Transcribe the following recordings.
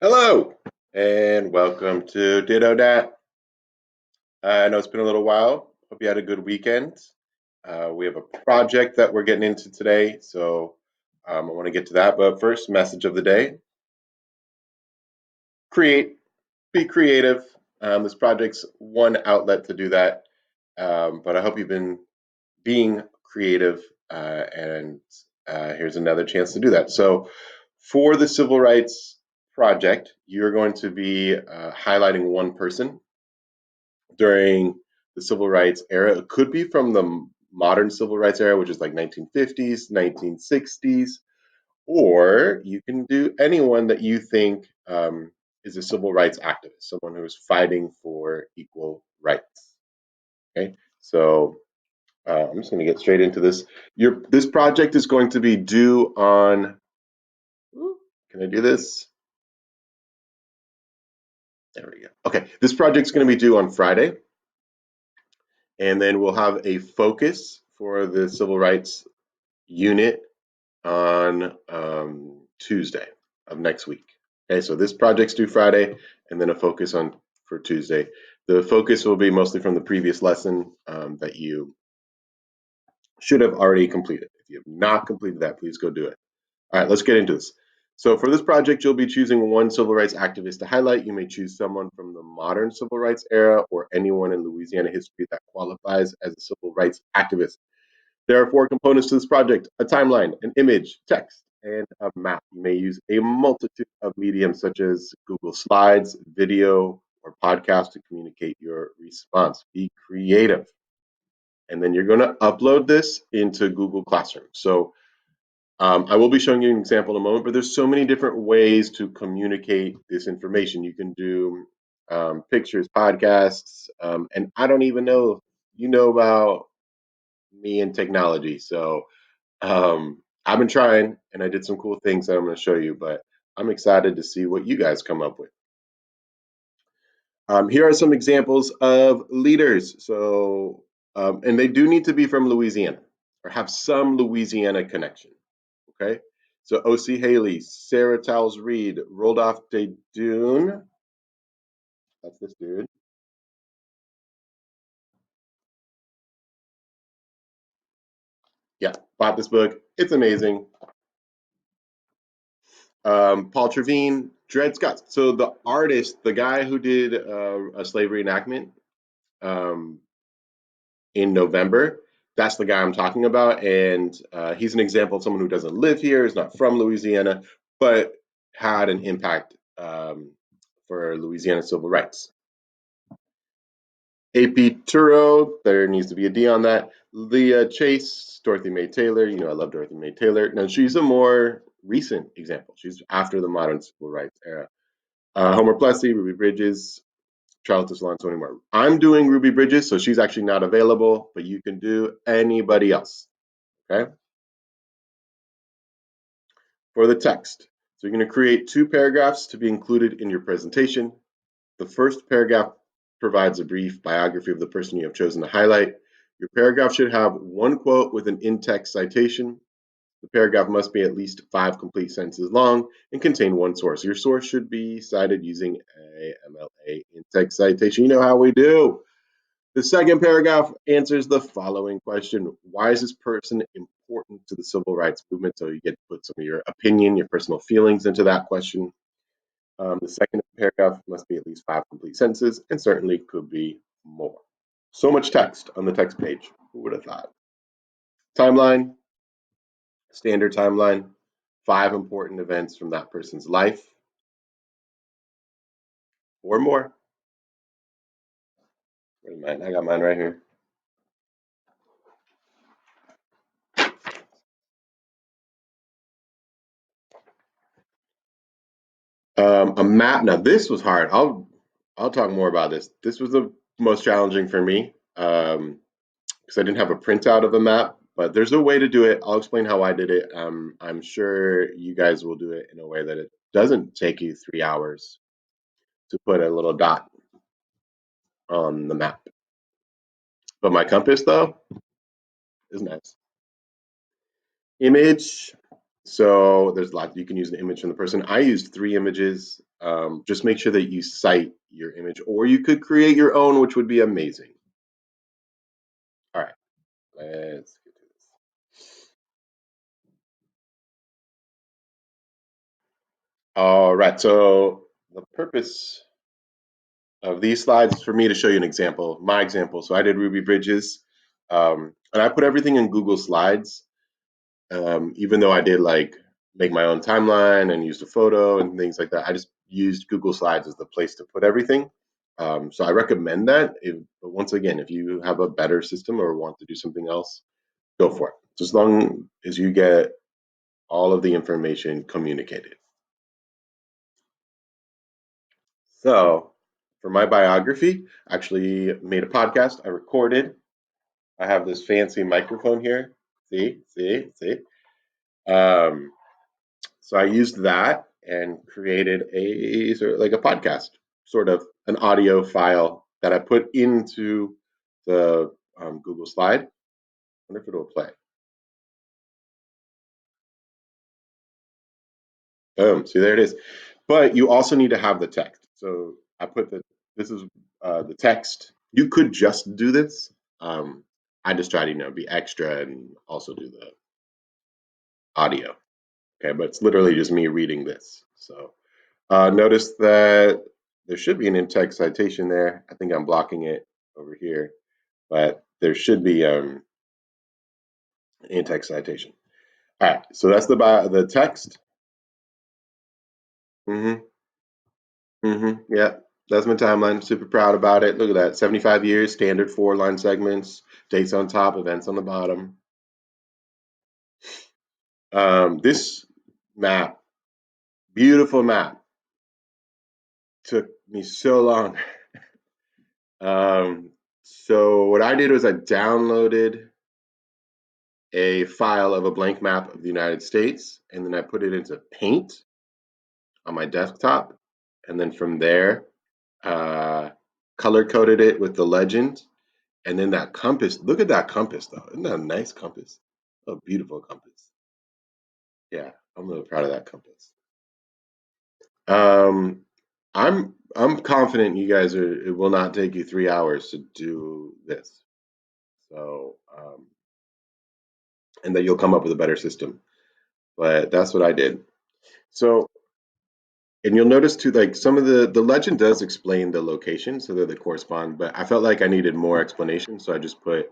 Hello, and welcome to Ditto Dat. I know it's been a little while. Hope you had a good weekend. We have a project that we're getting into today, so I want to get to that. But first, message of the day: create, be creative. This project's one outlet to do that, but I hope you've been being creative, and here's another chance to do that. So, for the Civil Rights Project, you're going to be highlighting one person during the civil rights era. It could be from the modern civil rights era, which is like 1950s, 1960s, or you can do anyone that you think is a civil rights activist, someone who is fighting for equal rights. Okay, so I'm just going to get straight into this. This project is going to be due on. Can I do this? There we go. Okay, this project's going to be due on Friday, and then we'll have a focus for the civil rights unit on Tuesday of next week. Okay, so this project's due Friday, and then a focus on for Tuesday. The focus will be mostly from the previous lesson that you should have already completed. If you have not completed that, please go do it. All right, let's get into this. So for this project, you'll be choosing one civil rights activist to highlight. You may choose someone from the modern civil rights era or anyone in Louisiana history that qualifies as a civil rights activist. There are four components to this project: a timeline, an image, text, and a map. You may use a multitude of mediums such as Google Slides, video, or podcast to communicate your response. Be creative. And then you're going to upload this into Google Classroom. So I will be showing you an example in a moment, but there's so many different ways to communicate this information. You can do pictures, podcasts, and I don't even know if you know about me and technology. So I've been trying, and I did some cool things that I'm going to show you, but I'm excited to see what you guys come up with. Here are some examples of leaders. So, and they do need to be from Louisiana or have some Louisiana connection. Okay. So O.C. Haley, Sarah Towles Reed, Roldoff de Dune. That's this dude. Yeah, bought this book. It's amazing. Paul Trevine, Dred Scott. So the artist, the guy who did a slavery enactment um, in November, that's the guy I'm talking about. And he's an example of someone who doesn't live here, is not from Louisiana, but had an impact for Louisiana civil rights. AP Turo, there needs to be a D on that. Leah Chase, Dorothy Mae Taylor. You know, I love Dorothy Mae Taylor. Now, she's a more recent example. She's after the modern civil rights era. Homer Plessy, Ruby Bridges, Charlotte Salon, Tony Moore. I'm doing Ruby Bridges, so she's actually not available, but you can do anybody else. Okay. For the text, so you're going to create two paragraphs to be included in your presentation. The first paragraph provides a brief biography of the person you have chosen to highlight. Your paragraph should have one quote with an in-text citation. The paragraph must be at least 5 complete sentences long and contain one source. Your source should be cited using a MLA in-text citation. You know how we do. The second paragraph answers the following question: why is this person important to the civil rights movement? So you get to put some of your opinion, your personal feelings into that question. The second paragraph must be at least 5 complete sentences and certainly could be more. So much text on the text page. Who would have thought? Timeline, standard timeline, 5 important events from that person's life or more. Where's mine? I got mine right here. A map. Now this was hard. I'll talk more about this. This was the most challenging for me because I didn't have a printout of a map. But there's a way to do it. I'll explain how I did it. I'm sure you guys will do it in a way that it doesn't take you 3 hours to put a little dot on the map. But my compass though is nice. Image. So there's a lot you can use an image from the person. I used 3 images. Just make sure that you cite your image, or you could create your own, which would be amazing. All right, let's get to this. All right, so the purpose of these slides is for me to show you an example, my example. So I did Ruby Bridges, and I put everything in Google Slides. Even though I did like make my own timeline and used a photo and things like that, I just used Google Slides as the place to put everything. So I recommend that. But once again, if you have a better system or want to do something else, go for it. Just as long as you get all of the information communicated. So for my biography, I actually made a podcast. I recorded. I have this fancy microphone here. See. Um, So I used that and created a sort of like a podcast, sort of an audio file that I put into the Google Slide. I wonder if it'll play. Boom. See, there it is. But you also need to have the text. So I put this is the text. You could just do this. I just try to, be extra and also do the audio. Okay, but it's literally just me reading this. So notice that there should be an in-text citation there. I think I'm blocking it over here, but there should be in-text citation. All right, so that's the text. Mm-hmm. Mm-hmm. Yeah, that's my timeline. Super proud about it. Look at that. 75 years, standard 4-line segments, dates on top, events on the bottom. This map, beautiful map, took me so long. So what I did was I downloaded a file of a blank map of the United States, and then I put it into Paint on my desktop, and then from there, uh, color coded it with the legend, and then that compass. Look at that compass, though. Isn't that a nice compass? A beautiful compass. Yeah, I'm really proud of that compass. Um, I'm confident you guys are. It will not take you 3 hours to do this. So, and that you'll come up with a better system. But that's what I did. So and you'll notice too, like some of the legend does explain the location so that they correspond, but I felt like I needed more explanation, so I just put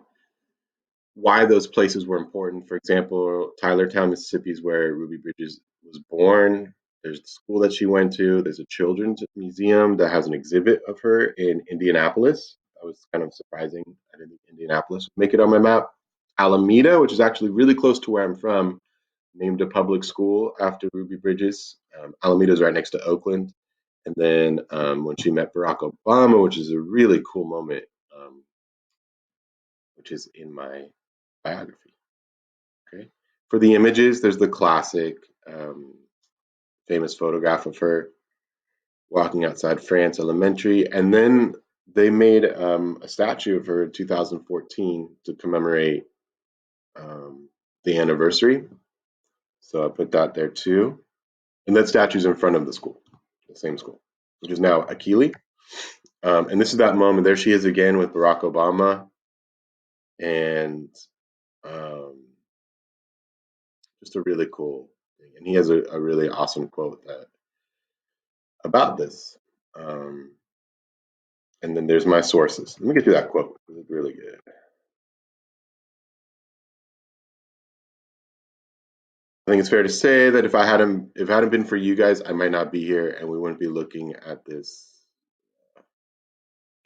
why those places were important. For example, Tylertown, Mississippi is where Ruby Bridges was born. There's the school that she went to. There's a children's museum that has an exhibit of her in Indianapolis. That was kind of surprising. I didn't think Indianapolis would make it on my map. Alameda, which is actually really close to where I'm from, named a public school after Ruby Bridges. Alameda is right next to Oakland. And then when she met Barack Obama, which is a really cool moment, which is in my biography. Okay. For the images, there's the classic um, famous photograph of her walking outside France Elementary. And then they made a statue of her in 2014 to commemorate um, the anniversary. So I put that there too. And that statue's in front of the school, the same school, which is now Akili. And this is that moment. There she is again with Barack Obama, and um, just a really cool thing. And he has a really awesome quote about this. Um, and then there's my sources. Let me get you that quote. It's really good. I think it's fair to say that if it hadn't been for you guys, I might not be here, and we wouldn't be looking at this.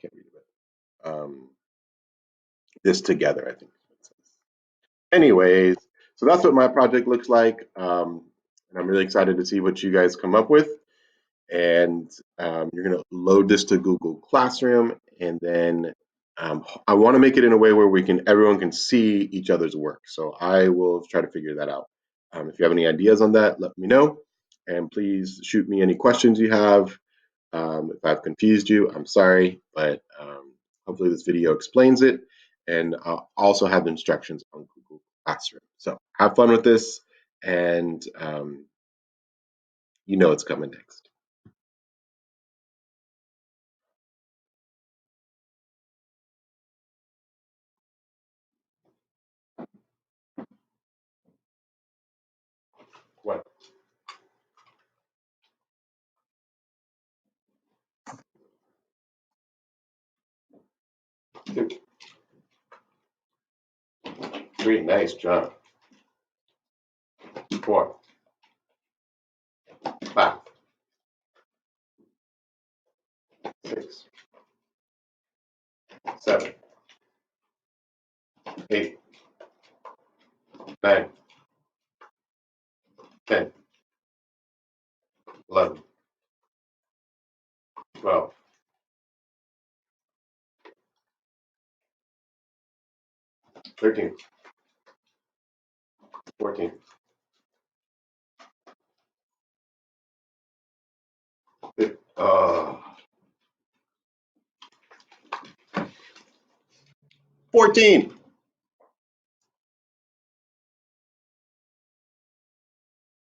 Can't read it. This together, I think. Anyways, so that's what my project looks like, and I'm really excited to see what you guys come up with. And you're going to load this to Google Classroom, and then I want to make it in a way where everyone can see each other's work. So I will try to figure that out. If you have any ideas on that, let me know, and please shoot me any questions you have. If I've confused you, I'm sorry, but hopefully this video explains it, and I'll also have instructions on Google Classroom. So have fun with this, and you know it's coming next. One, 2, 3, nice job. 4, 5, 6, 7, 8, 9, 10, 11, 12, 13, 14, 15, 14.